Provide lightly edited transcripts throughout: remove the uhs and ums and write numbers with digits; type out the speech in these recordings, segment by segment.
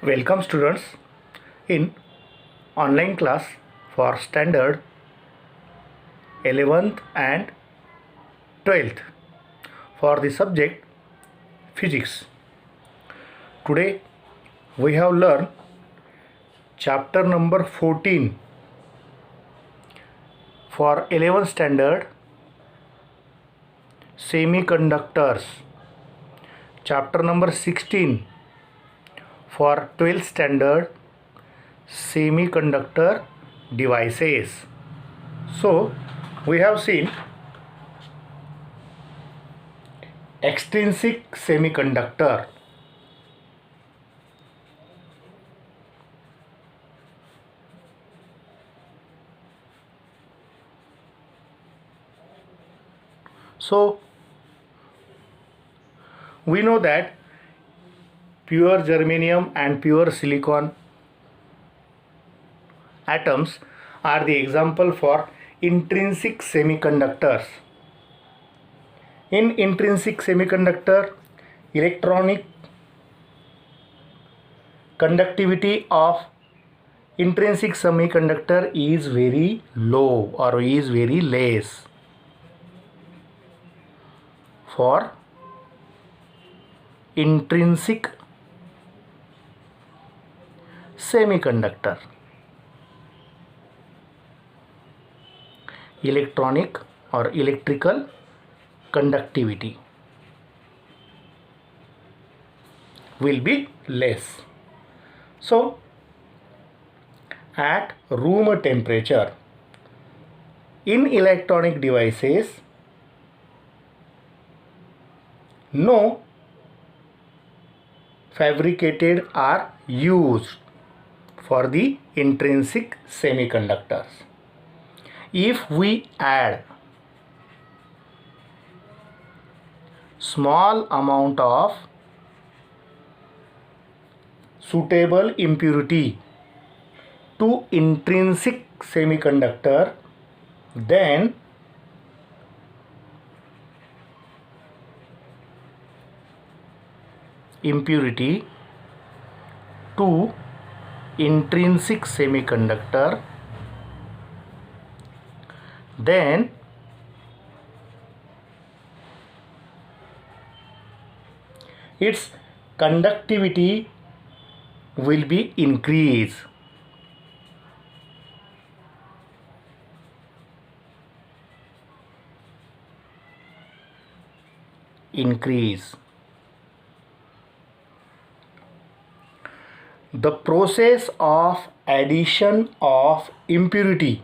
Welcome students in online class for standard 11th and 12th for the subject physics. Today we have learned chapter number 14 for 11th standard semiconductors, chapter number 16 for 12th standard semiconductor devices. So we have seen extrinsic semiconductor. So we know that pure germanium and pure silicon atoms are the example for intrinsic semiconductors. In intrinsic semiconductor, electronic conductivity of intrinsic semiconductor is very low or is very less. For intrinsic semiconductor, electronic or electrical conductivity will be less. So at room temperature, in electronic devices, no fabricated are used for the intrinsic semiconductors. If we add small amount of suitable impurity to intrinsic semiconductor, then impurity to intrinsic semiconductor, then its conductivity will be increased. The process of addition of impurity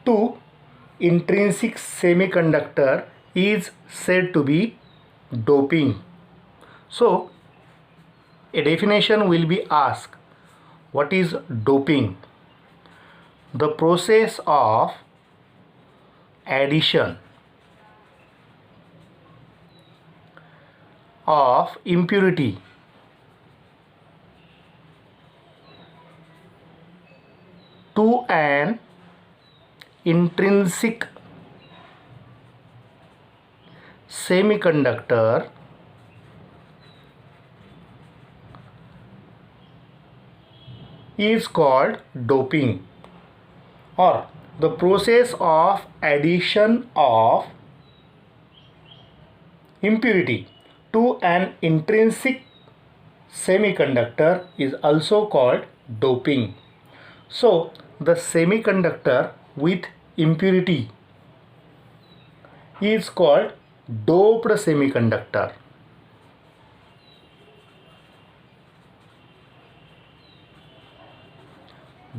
to intrinsic semiconductor is said to be doping. So a definition will be asked, what is doping? The process of addition of impurity to an intrinsic semiconductor is called doping, or the process of addition of impurity to an intrinsic semiconductor is also called doping. So the semiconductor with impurity is called doped semiconductor.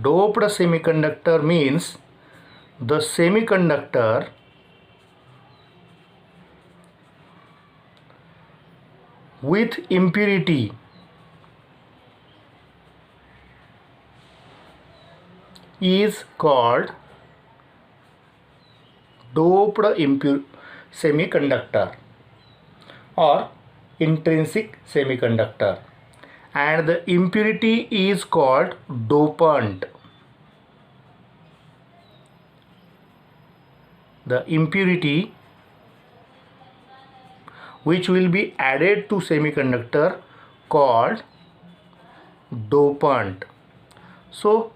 Doped semiconductor means the semiconductor with impurity is called doped semiconductor or intrinsic semiconductor, and the impurity is called dopant. The impurity which will be added to semiconductor called dopant. So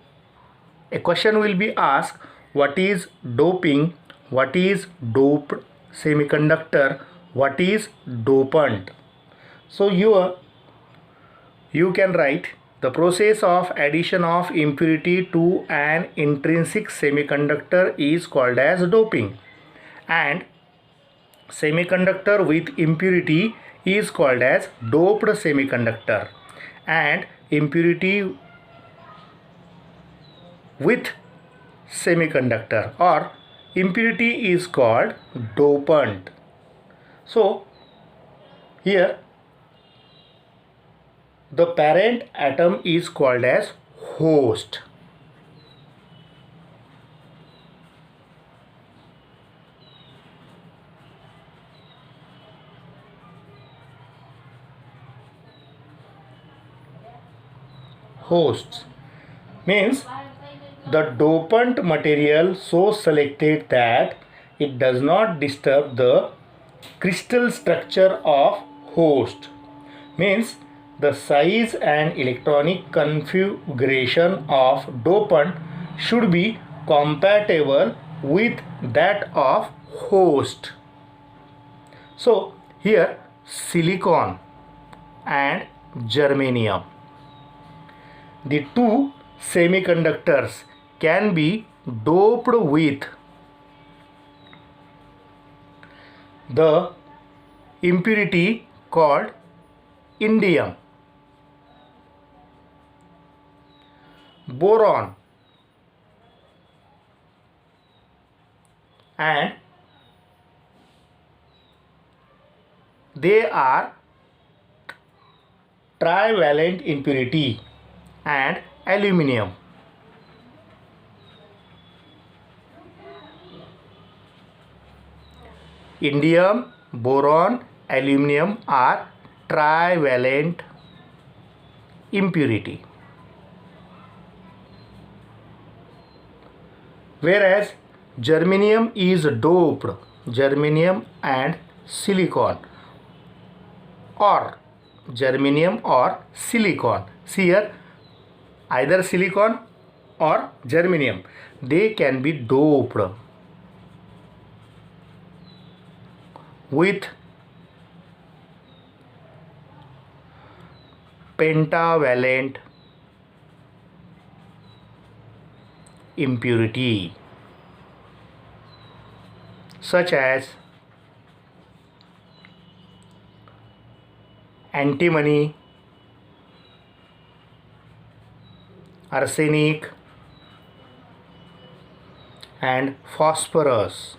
a question will be asked, what is doping, what is doped semiconductor, what is dopant. So you can write, the process of addition of impurity to an intrinsic semiconductor is called as doping, and semiconductor with impurity is called as doped semiconductor, and impurity with semiconductor or impurity is called dopant. So here the parent atom is called as host. Hosts means the dopant material so selected that it does not disturb the crystal structure of host, means the size and electronic configuration of dopant should be compatible with that of host. So here silicon and germanium, the two semiconductors can be doped with the impurity called indium. Boron and they are trivalent impurity, and aluminum. Indium, boron, aluminum are trivalent impurity, whereas germanium is doped, germanium and silicon, or germanium or silicon. See here, either silicon or germanium, they can be doped with pentavalent impurity, such as antimony, arsenic and phosphorus.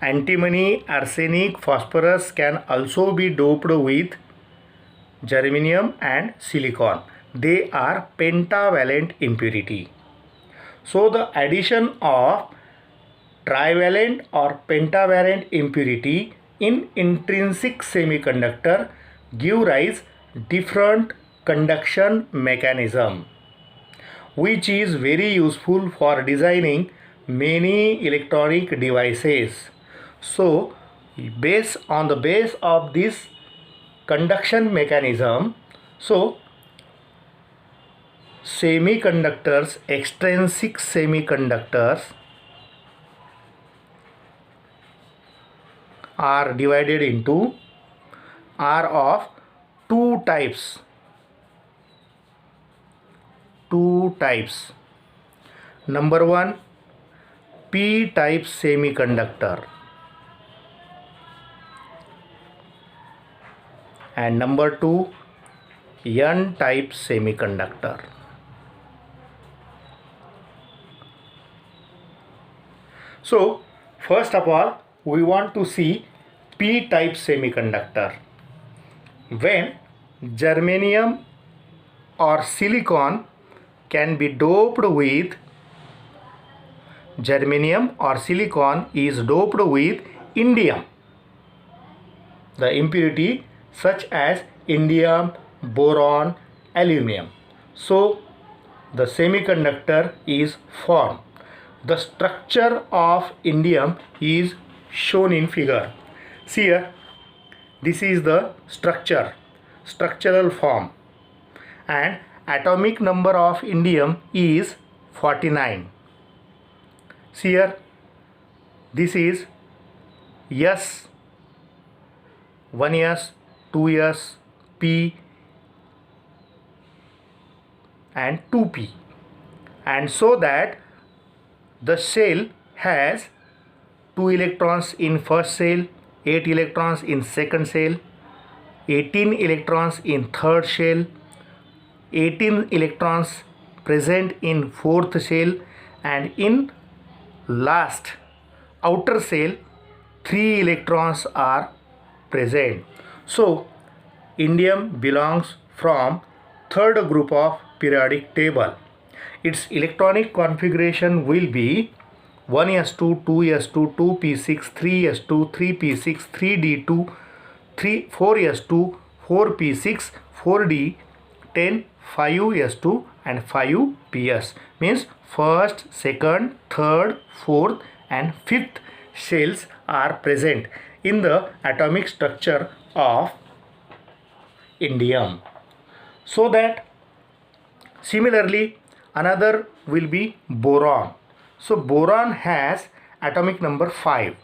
Antimony, arsenic, phosphorus can also be doped with germanium and silicon. They are pentavalent impurity. So the addition of trivalent or pentavalent impurity in intrinsic semiconductor give rise different conduction mechanism, which is very useful for designing many electronic devices. So on the base of this conduction mechanism, so semiconductors, extrinsic semiconductors are divided into, are of two types. Number one, p-type semiconductor, and number two, n-type semiconductor. So first of all, we want to see p-type semiconductor. When germanium or silicon can be doped with, germanium or silicon is doped with indium, the impurity such as indium, boron, aluminum. So the semiconductor is formed. The structure of indium is shown in figure. See here, This is the structural form, and atomic number of indium is 49. See here, this is S, 1s, 2s, P and 2p, and so that the shell has 2 electrons in first shell, 8 electrons in second shell, 18 electrons in third shell, 18 electrons present in fourth shell, and in last outer shell 3 electrons are present. So indium belongs from third group of periodic table. Its electronic configuration will be 1s2, 2s2, 2p6, 3s2, 3p6, 3d2, 4s2, 4p6, 4d10, 5s2 and 5ps. Means first, second, third, fourth and fifth shells are present in the atomic structure of indium. So that similarly another will be boron. So boron has atomic number 5.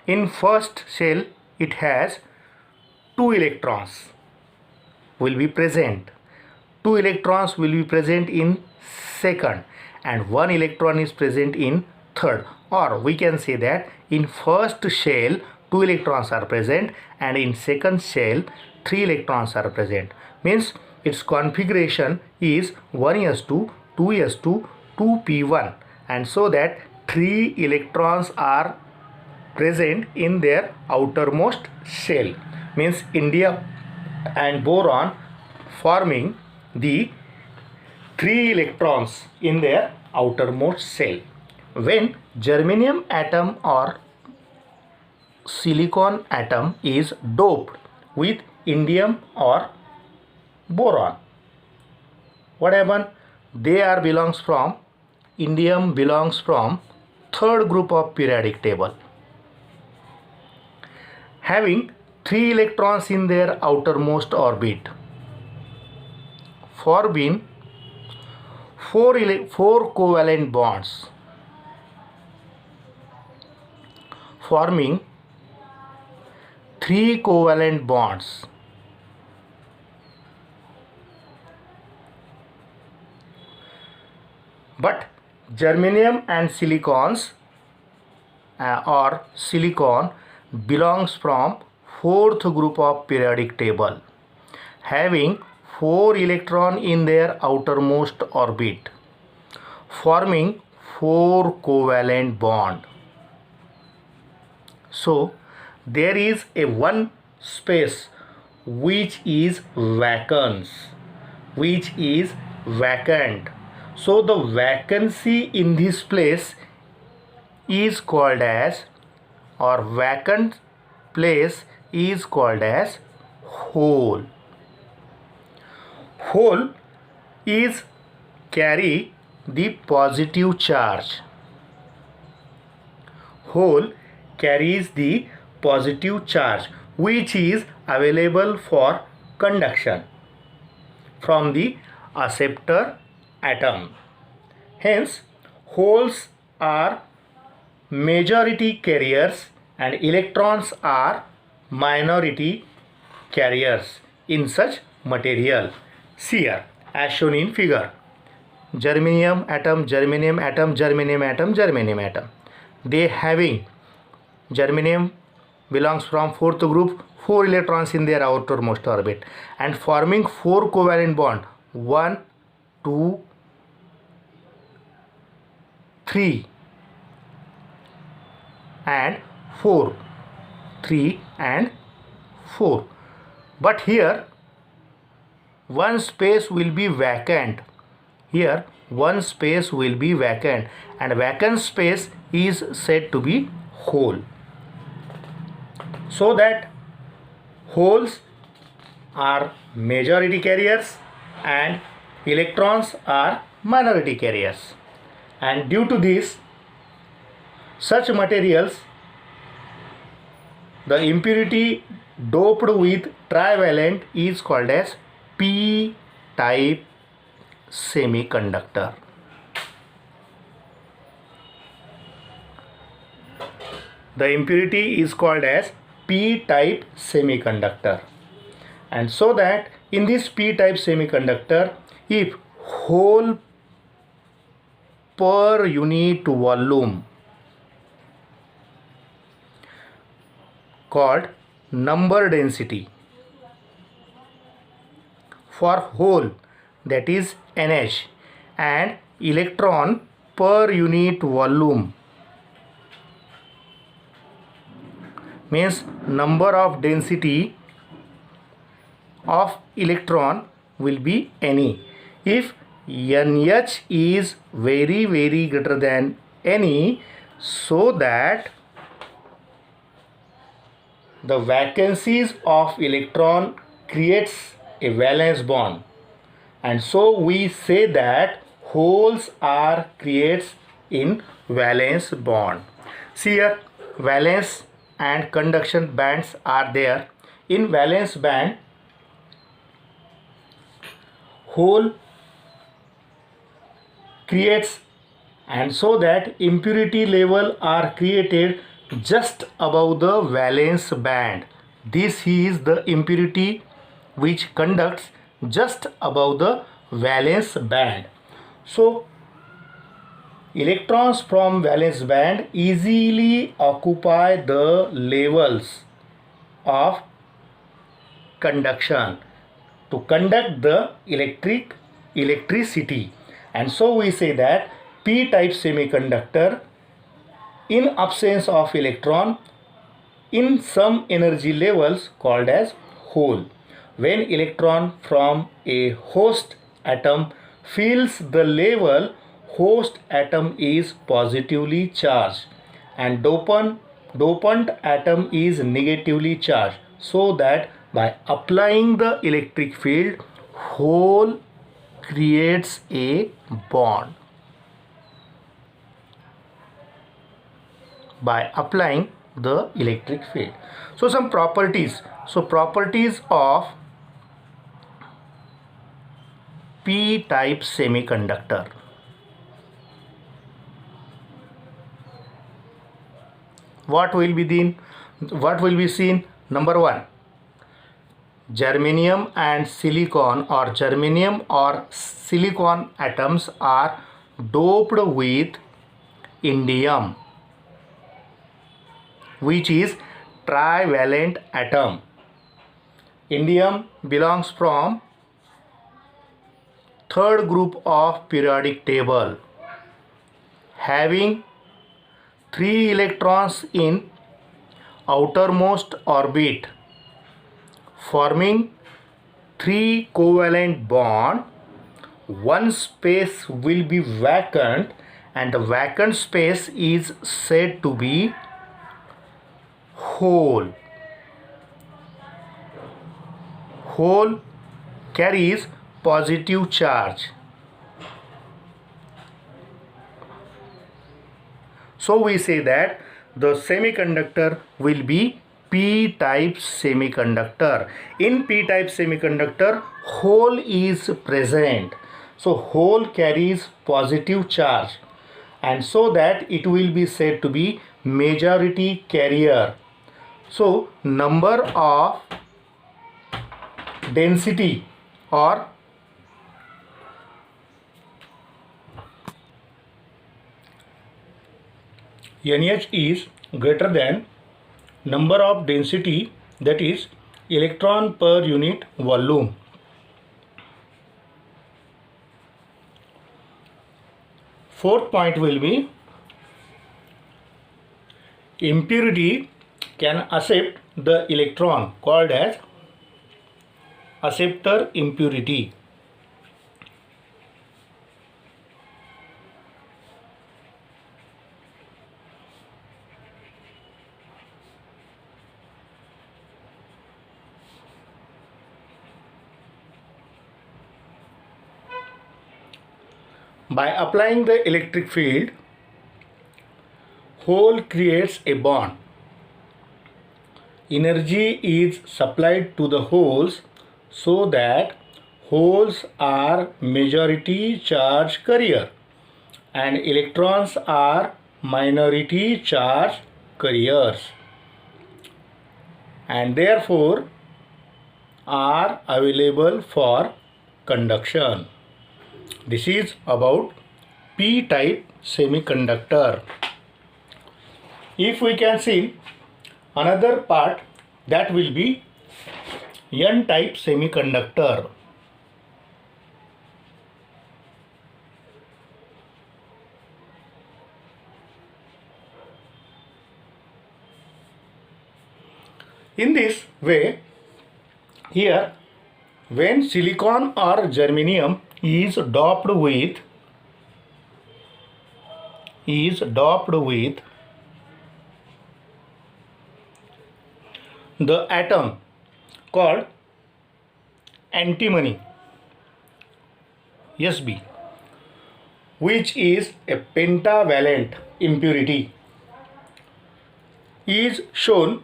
In first shell it has 2 electrons will be present. 2 electrons will be present in second and 1 electron is present in third, or we can say that in first shell 2 electrons are present and in second shell 3 electrons are present. Means its configuration is 1s2, 2s2, 2p1, and so that 3 electrons are present in their outermost shell. Means indium and boron forming the 3 electrons in their outermost shell. When germanium atom or silicon atom is doped with indium or boron, what happens? Indium belongs from third group of periodic table, having 3 electrons in their outermost orbit, forming 4 covalent bonds, forming 3 covalent bonds, but germanium and silicons or silicon belongs from fourth group of periodic table, having 4 electron in their outermost orbit, forming 4 covalent bond. So there is a one space which is vacant. So the vacancy in this place is called as, or vacant place is called as hole. Hole is carry the positive charge. Hole carries the positive charge which is available for conduction from the acceptor atom. Hence, holes are majority carriers and electrons are minority carriers in such material. See here, as shown in figure. Germanium atom, germanium atom, germanium atom, germanium atom. They having germanium belongs from fourth group, 4 electrons in their outermost orbit and forming 4 covalent bond, 1, 2, 3 and 4, 3 and 4. But here one space will be vacant. Here one space will be vacant and vacant space is said to be hole. So that holes are majority carriers and electrons are minority carriers, and due to this such materials the impurity doped with trivalent is called as p-type semiconductor. The impurity is called as p-type semiconductor. And so that in this p-type semiconductor, if hole per unit volume called number density for hole, that is NH, and electron per unit volume means number of density of electron will be Ne. If NH is very greater than Ne, so that the vacancies of electron creates a valence bond, and so we say that holes are creates in valence bond. See here, valence and conduction bands are there. In valence band, hole creates, and so that impurity level are created just above the valence band. This is the impurity which conducts just above the valence band. So electrons from valence band easily occupy the levels of conduction to conduct the electricity, and so we say that p-type semiconductor, in absence of electron, in some energy levels called as hole. When electron from a host atom fills the level, host atom is positively charged and dopant atom is negatively charged, so that by applying the electric field, hole creates a bond. By applying the electric field. So some properties. So properties of p-type semiconductor. What will be seen? Number 1, germanium and silicon, or germanium or silicon atoms are doped with indium, which is trivalent atom. Indium belongs from third group of periodic table, having 3 electrons in outermost orbit, forming 3 covalent bond. One space will be vacant, and the vacant space is said to be hole. Hole carries positive charge. So we say that the semiconductor will be p-type semiconductor. In p-type semiconductor, hole is present. So hole carries positive charge, and so that it will be said to be majority carrier. So number of density or NH is greater than number of density, that is electron per unit volume. Fourth point will be impurity can accept the electron, called as acceptor impurity. By applying the electric field, hole creates a bond. energy is supplied to the holes so that holes are majority charge carrier and electrons are minority charge carriers, and therefore are available for conduction. This is about p-type semiconductor. If we can see another part, that will be n-type semiconductor. In this way, here when silicon or germanium is doped with the atom called antimony, Sb, which is a pentavalent impurity, is shown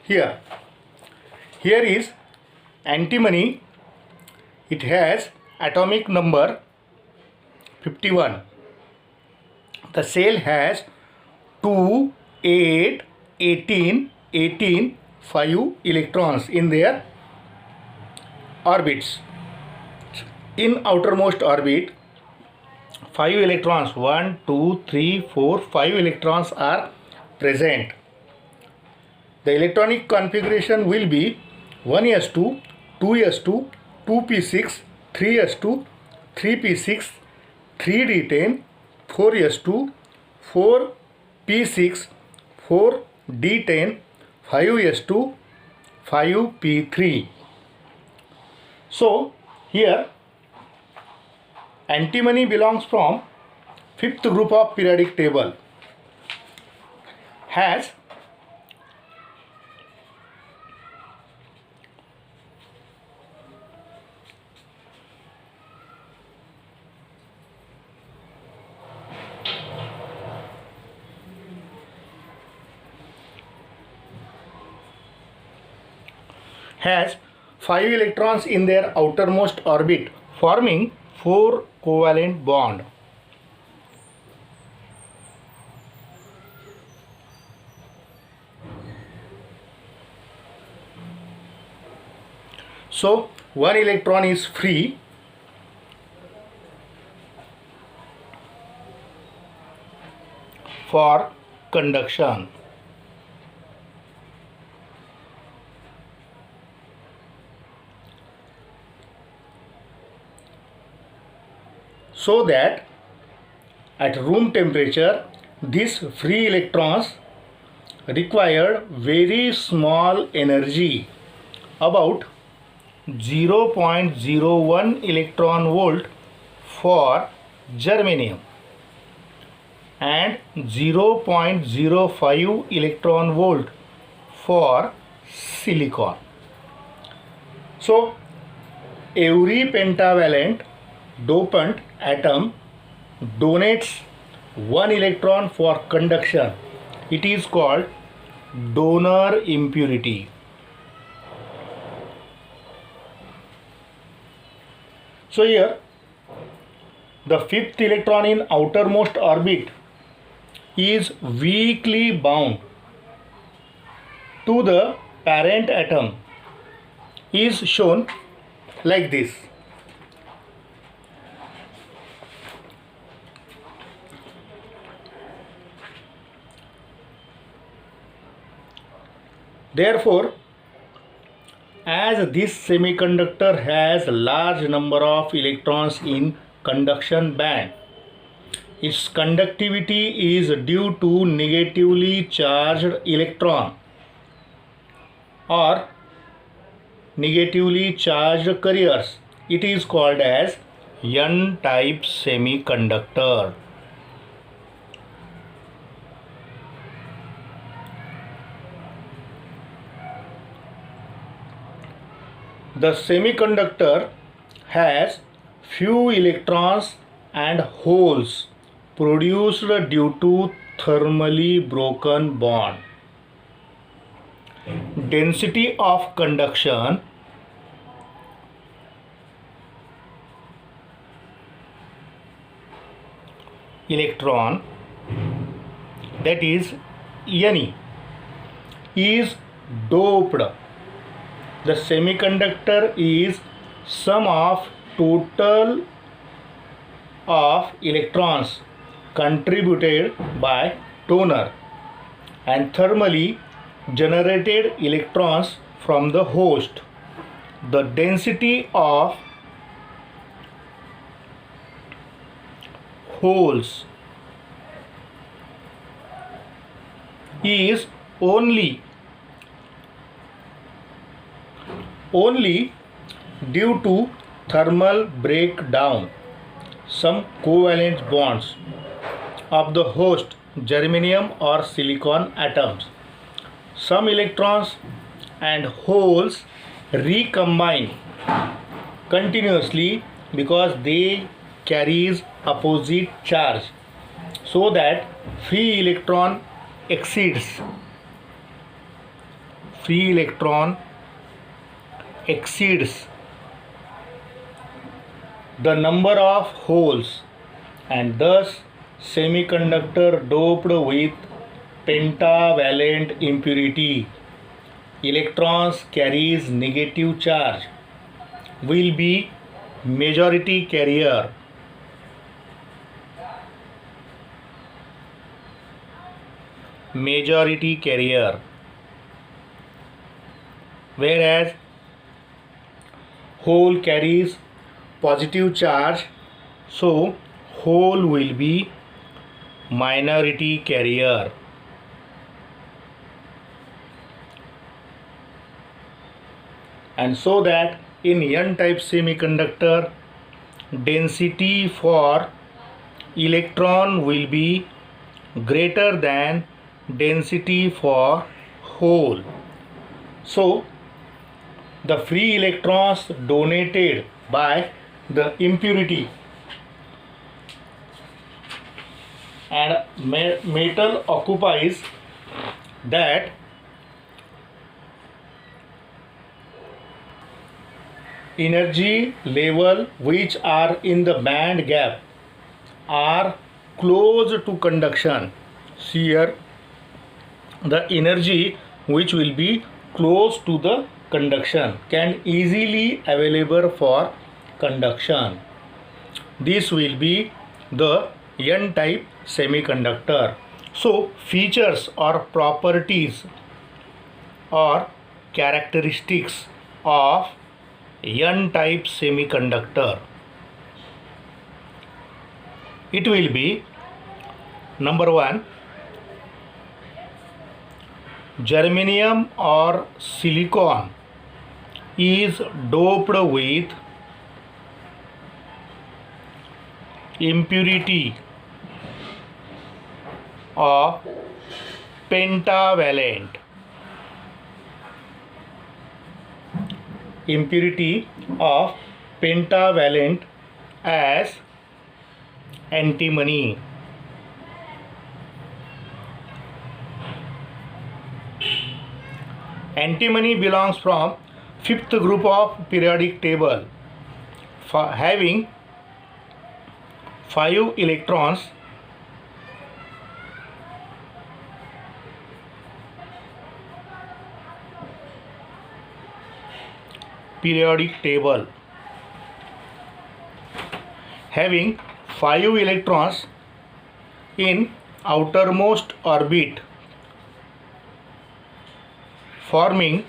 here. Here is antimony. It has atomic number 51. The cell has 2, 8, 18, 18, 5 electrons in their orbits. In outermost orbit, 5 electrons, 1, 2, 3, 4, 5 electrons are present. The electronic configuration will be 1s2, 2s2, 2p6, 3s2, 3p6, 3d10, 4s2, 4p6, 4d10, 5s2, 5p3. So here antimony belongs from fifth group of periodic table, has has 5 electrons in their outermost orbit, forming 4 covalent bond. So 1 electron is free for conduction. So that at room temperature, these free electrons require very small energy, about 0.01 electron volt for germanium and 0.05 electron volt for silicon. So every pentavalent dopant atom donates 1 electron for conduction. It is called donor impurity. So here the fifth electron in outermost orbit is weakly bound to the parent atom, is shown like this. Therefore, as this semiconductor has a large number of electrons in conduction band, its conductivity is due to negatively charged electron or negatively charged carriers. It is called as n-type semiconductor. The semiconductor has few electrons and holes produced due to thermally broken bond. Density of conduction electron, that is Ne, is doped. The semiconductor is sum of total of electrons contributed by donor and thermally generated electrons from the host. The density of holes is only due to thermal breakdown some covalent bonds of the host germanium or silicon atoms. Some electrons and holes recombine continuously because they carries opposite charge, so that free electron exceeds the number of holes, and thus semiconductor doped with pentavalent impurity, electrons carries negative charge, will be majority carrier. Whereas hole carries positive charge, so hole will be minority carrier. And so that in n-type semiconductor, density for electron will be greater than density for hole. So the free electrons donated by the impurity and metal occupies that energy level which are in the band gap are close to conduction. Here the energy which will be close to the conduction can easily available for conduction. This will be the n-type semiconductor. So features or properties or characteristics of n-type semiconductor. It will be number 1, germanium or silicon is doped with impurity of pentavalent. As antimony. Antimony belongs from 5th group of periodic table, having 5 electrons. Periodic table having 5 electrons in outermost orbit, forming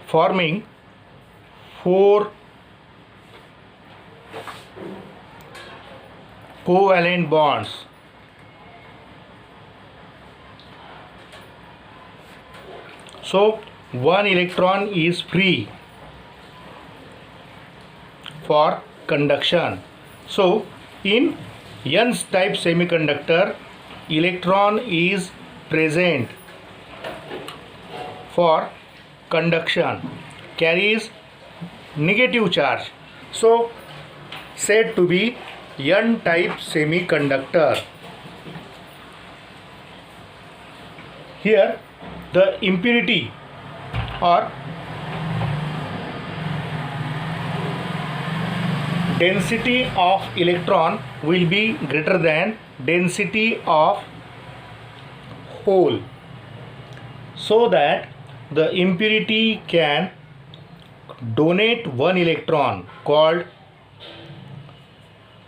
4 covalent bonds. So 1 electron is free for conduction. So in n-type semiconductor, electron is present for conduction, carries negative charge. So said to be n-type semiconductor. Here the impurity or density of electron will be greater than density of hole, so that the impurity can donate one electron, called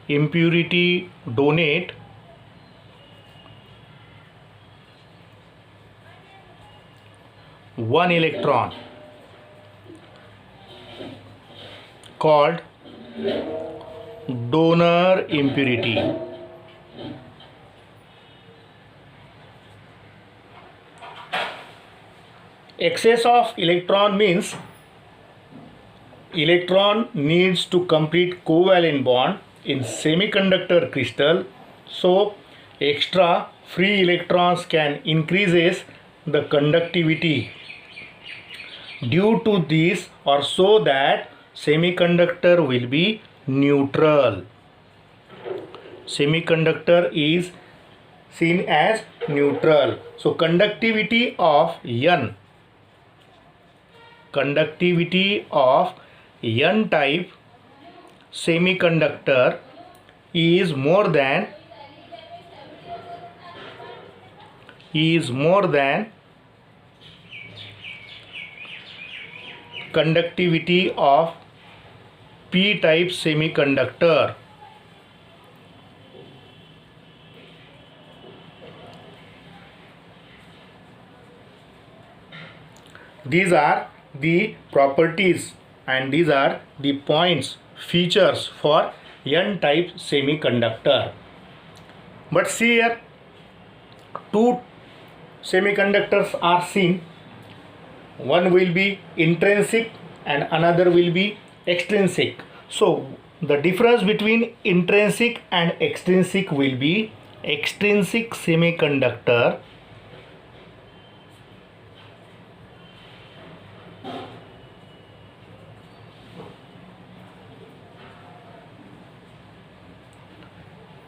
impurity donate one electron, called donor impurity. Excess of electron means electron needs to complete covalent bond in semiconductor crystal, so extra free electrons can increases the conductivity. Due to this, or so that semiconductor will be neutral. Semiconductor is seen as neutral. So conductivity of n type semiconductor is more than conductivity of p type semiconductor. These are the properties and these are the points, features for n-type semiconductor. But see here, two semiconductors are seen. One will be intrinsic and another will be extrinsic. So the difference between intrinsic and extrinsic will be extrinsic semiconductor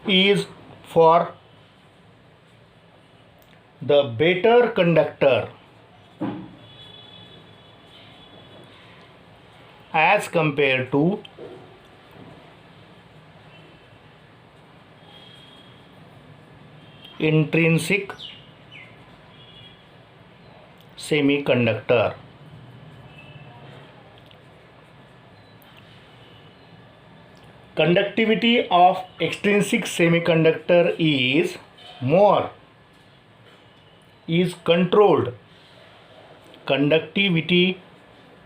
is for the better conductor as compared to intrinsic semiconductor. Conductivity of extrinsic semiconductor is controlled. Conductivity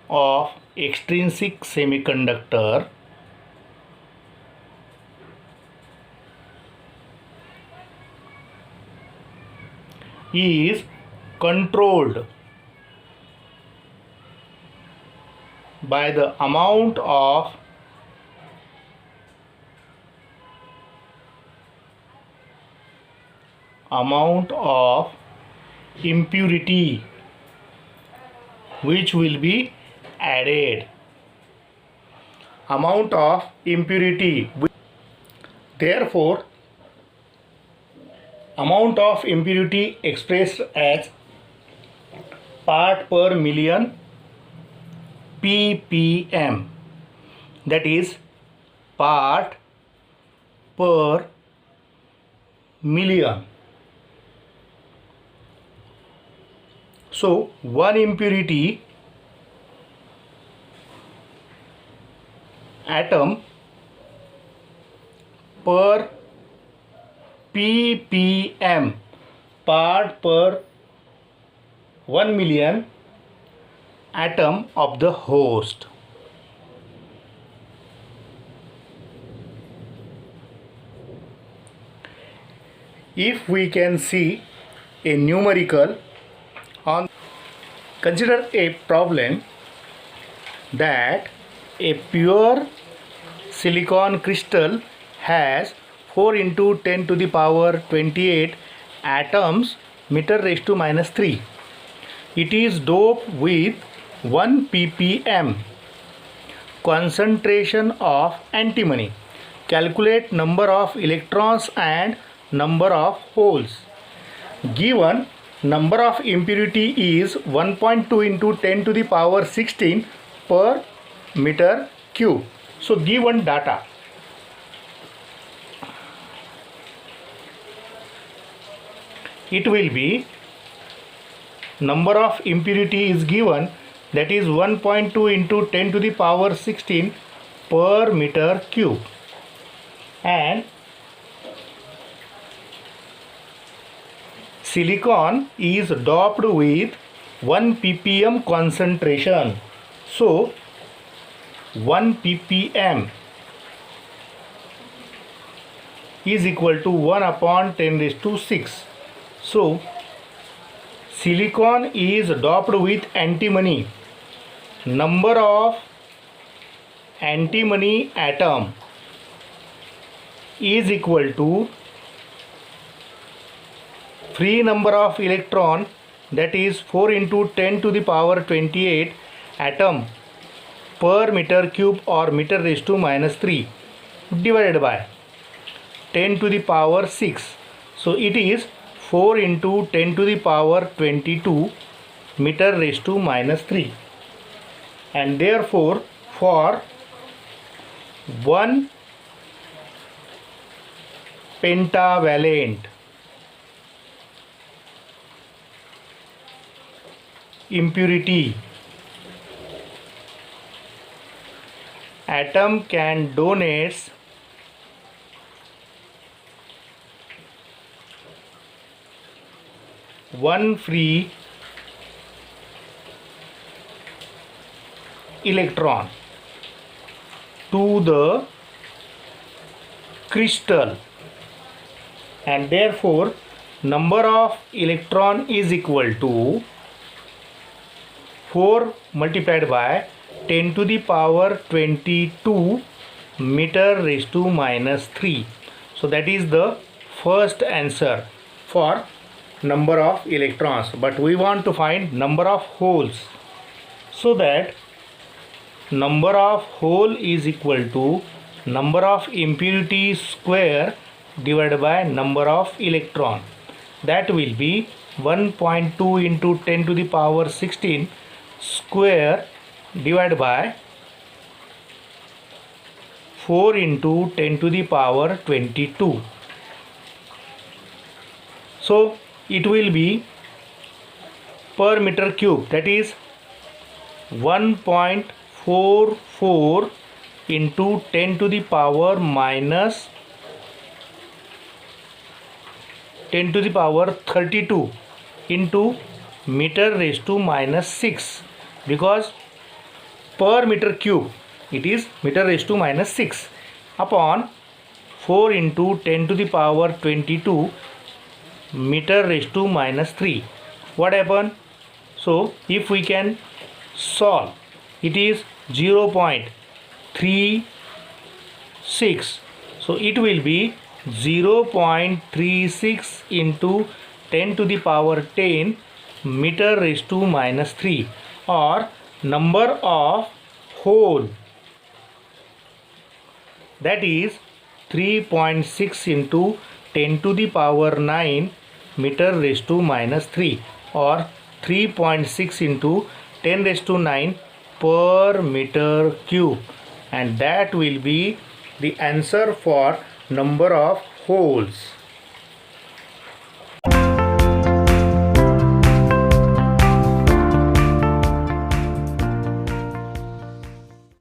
of extrinsic semiconductor is controlled by the amount of impurity which will be added. Amount of impurity. Therefore, amount of impurity expressed as part per million ppm, that is part per million. So one impurity atom per ppm, part per 1 million atom of the host. If we can see a numerical on, consider a problem that a pure silicon crystal has 4 into 10 to the power 28 atoms meter raised to minus 3. It is doped with 1 ppm concentration of antimony. Calculate number of electrons and number of holes. Given number of impurity is 1.2 into 10 to the power 16 per meter cube. So given data. It will be number of impurity is given, that is 1.2 into 10 to the power 16 per meter cube, and silicon is doped with 1 ppm concentration. So 1 ppm is equal to 1 upon 10 raised to 6. So silicon is doped with antimony. Number of antimony atom is equal to free number of electron, that is 4 into 10 to the power 28 atom per meter cube or meter raised to minus 3 divided by 10 to the power 6. So it is 4 into 10 to the power 22 meter raised to minus 3, and therefore for 1 pentavalent impurity, atom can donate 1 free electron to the crystal, and therefore number of electron is equal to 4 multiplied by 10 to the power 22 meter raised to minus 3. So that is the first answer for number of electrons, but we want to find number of holes. So that number of hole is equal to number of impurities square divided by number of electron. That will be 1.2 into 10 to the power 16 square divided by 4 into 10 to the power 22. So it will be per meter cube, that is 1.44 into 10 to the power minus 10 to the power 32 into meter raised to minus 6, because per meter cube it is meter raised to minus 6 upon 4 into 10 to the power 22 meter raised to minus 3. What happened? So if we can solve, it is 0.36. So it will be 0.36 into 10 to the power 10 meter raised to minus 3, or number of hole, that is 3.6 into 10 to the power 9 meter raised to minus 3, or 3.6 into 10 raised to 9 per meter cube, and that will be the answer for number of holes.